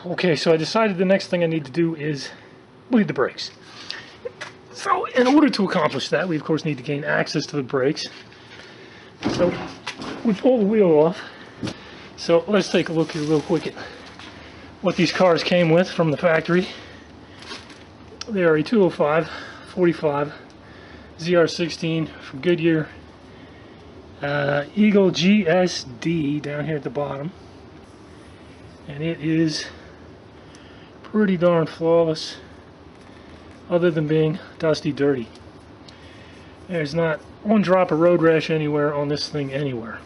Okay, so I decided the next thing I need to do is bleed the brakes. So in order to accomplish that, we of course need to gain access to the brakes. So we pull the wheel off. So let's take a look here real quick at what these cars came with from the factory. They are a 205 45 ZR16 from Goodyear. Eagle GSD down here at the bottom. And it is pretty darn flawless, other than being dusty dirty. There's not one drop of road rash anywhere on this thing anywhere.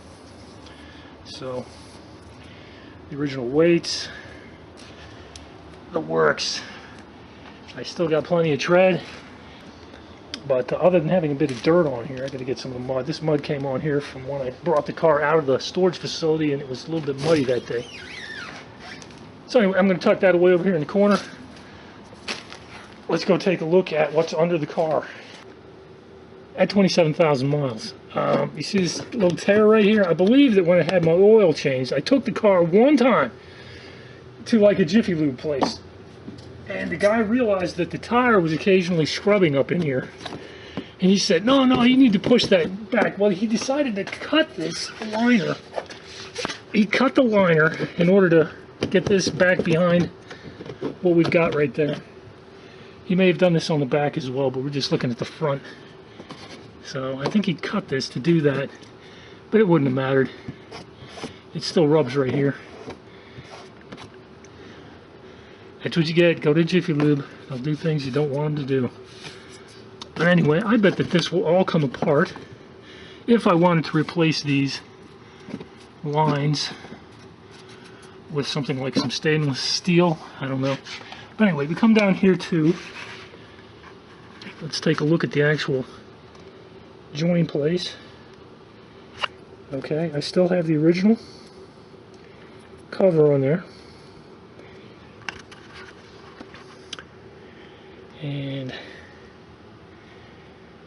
So the original weights, the works. I still got plenty of tread, but other than having a bit of dirt on here, I got to get some of the mud. This mud came on here from when I brought the car out of the storage facility, and it was a little bit muddy that day. So anyway, I'm going to tuck that away over here in the corner. Let's go take a look at what's under the car. At 27,000 miles. You see this little tear right here? I believe that when I had my oil changed, I took the car one time to like a Jiffy Lube place. And the guy realized that the tire was occasionally scrubbing up in here. And he said, no, you need to push that back. Well, he decided to cut this liner. He cut the liner in order to get this back behind what we've got right there. He may have done this on the back as well, but we're just looking at the front. So I think he cut this to do that, but it wouldn't have mattered. It still rubs right here. That's what you get. Go to Jiffy Lube. They'll do things you don't want them to do. But anyway, I bet that this will all come apart if I wanted to replace these lines with something like some stainless steel. I don't know. But anyway, we come down here too. Let's take a look at the actual join place. Okay, I still have the original cover on there. And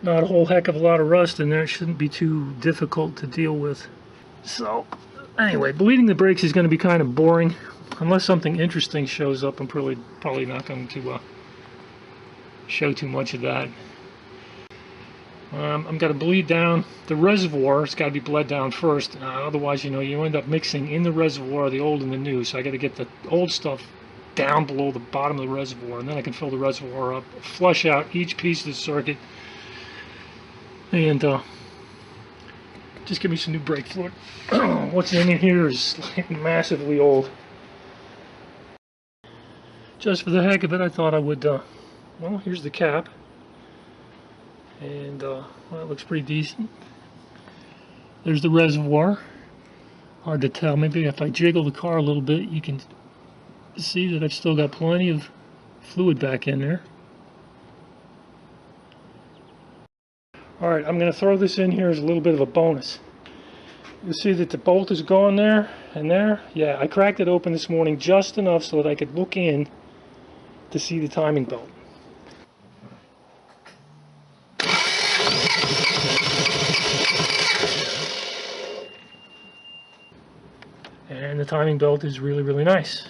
not a whole heck of a lot of rust in there. It shouldn't be too difficult to deal with. So anyway, bleeding the brakes is going to be kind of boring. Unless something interesting shows up, I'm probably not going to show too much of that. I'm going to bleed down the reservoir. It's got to be bled down first. Otherwise, you know, you end up mixing in the reservoir the old and the new. So I got to get the old stuff down below the bottom of the reservoir, and then I can fill the reservoir up, flush out each piece of the circuit, and just give me some new brake fluid. What's in here is massively old. Just for the heck of it, I thought I would, well, here's the cap, and well, it looks pretty decent. There's the reservoir. Hard to tell. Maybe if I jiggle the car a little bit, you can see that I've still got plenty of fluid back in there. Alright, I'm going to throw this in here as a little bit of a bonus. You'll see that the bolt is gone there and there. Yeah, I cracked it open this morning just enough so that I could look in to see the timing belt. And the timing belt is really, really nice.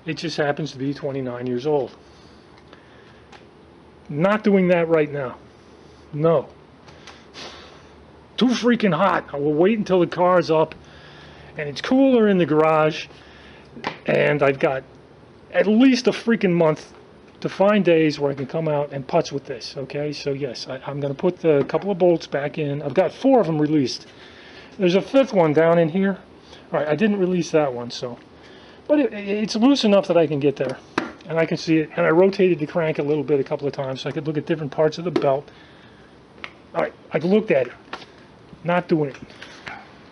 It just happens to be 29 years old. Not doing that right now. No. Too freaking hot. I will wait until the car is up and it's cooler in the garage, and I've got at least a freaking month to find days where I can come out and putz with this. Okay, so yes, I'm going to put the couple of bolts back in. I've got 4 of them released. There's a 5th one down in here. Alright, I didn't release that one, so, but it's loose enough that I can get there, and I can see it. And I rotated the crank a little bit a couple of times so I could look at different parts of the belt. Alright, I've looked at it. Not doing it.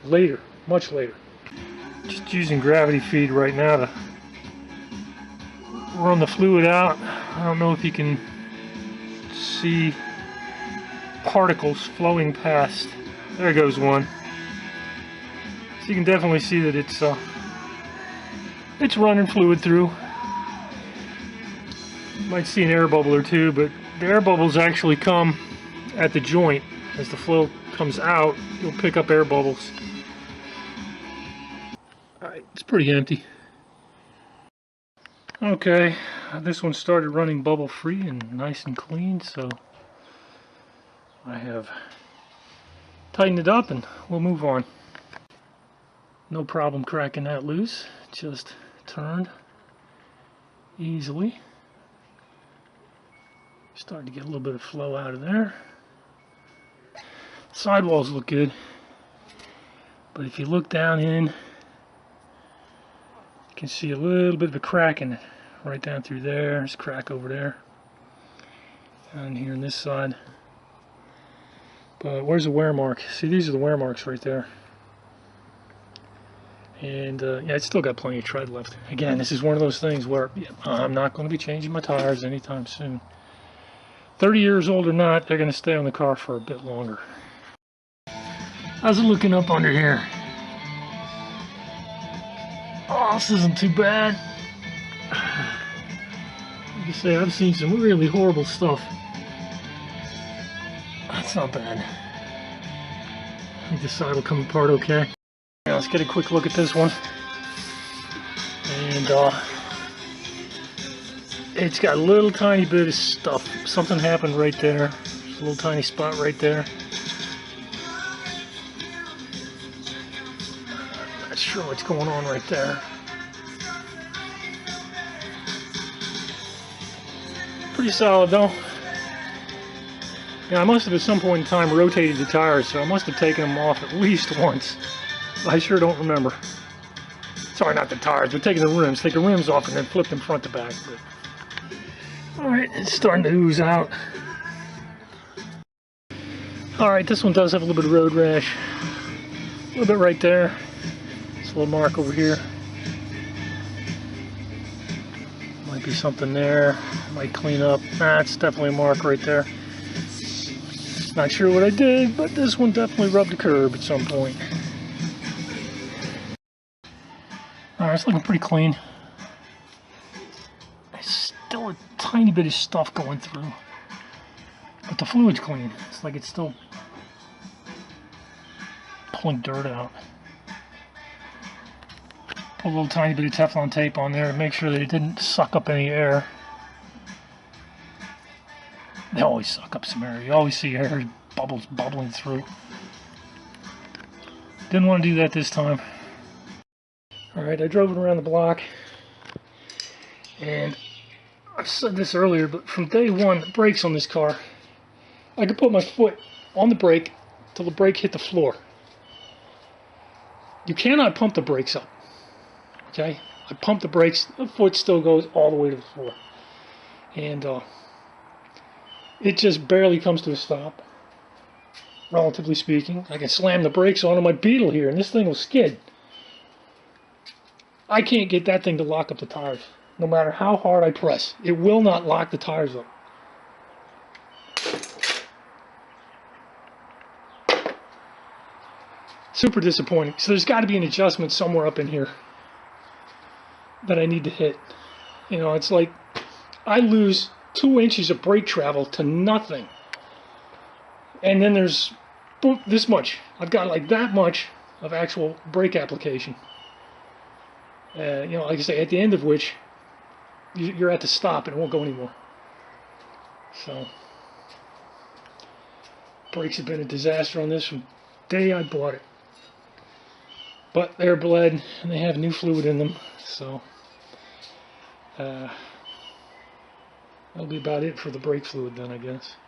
Later. Much later. Just using gravity feed right now to run the fluid out. I don't know if you can see particles flowing past. There goes one. So you can definitely see that it's running fluid through. You might see an air bubble or two, but the air bubbles actually come at the joint. As the flow comes out, you'll pick up air bubbles. Alright, it's pretty empty. Okay, this one started running bubble free and nice and clean, so I have tightened it up and we'll move on. No problem cracking that loose, just turned easily. Starting to get a little bit of flow out of there. Sidewalls look good, but if you look down in, you can see a little bit of a crack in it. Right down through there, there's a crack over there. Down here on this side. But where's the wear mark? See, these are the wear marks right there. And yeah, it's still got plenty of tread left. Again, this is one of those things where I'm not going to be changing my tires anytime soon. 30 years old or not, they're going to stay on the car for a bit longer. How's it looking up under here? Oh, this isn't too bad. Like I say, I've seen some really horrible stuff. That's not bad. I think this side will come apart okay. Now let's get a quick look at this one. And it's got a little tiny bit of stuff. Something happened right there. There's a little tiny spot right there. Not sure what's going on right there. Pretty solid though. Yeah, I must have at some point in time rotated the tires, so I must have taken them off at least once. I sure don't remember. Sorry, not the tires, but taking the rims. Take the rims off and then flip them front to back. Alright, it's starting to ooze out. Alright, this one does have a little bit of road rash. A little bit right there. It's a little mark over here. Might be something there. Might clean up. It's definitely a mark right there. Not sure what I did, but this one definitely rubbed the curb at some point. Alright, it's looking pretty clean. There's still a tiny bit of stuff going through, but the fluid's clean. It's like it's still pulling dirt out. Put a little tiny bit of Teflon tape on there to make sure that it didn't suck up any air. They always suck up some air. You always see air bubbles bubbling through. Didn't want to do that this time. Alright, I drove it around the block, and I said this earlier, but from day one, the brakes on this car, I could put my foot on the brake till the brake hit the floor. You cannot pump the brakes up. Okay? I pump the brakes, the foot still goes all the way to the floor. And it just barely comes to a stop, relatively speaking. I can slam the brakes onto my Beetle here, and this thing will skid. I can't get that thing to lock up the tires. No matter how hard I press, it will not lock the tires up. Super disappointing. So there's got to be an adjustment somewhere up in here that I need to hit. You know, it's like I lose 2 inches of brake travel to nothing. And then there's this much. I've got like that much of actual brake application. You know, like I say, at the end of which you're at the stop and it won't go anymore. So, brakes have been a disaster on this from the day I bought it. But they're bled and they have new fluid in them, so that'll be about it for the brake fluid then, I guess.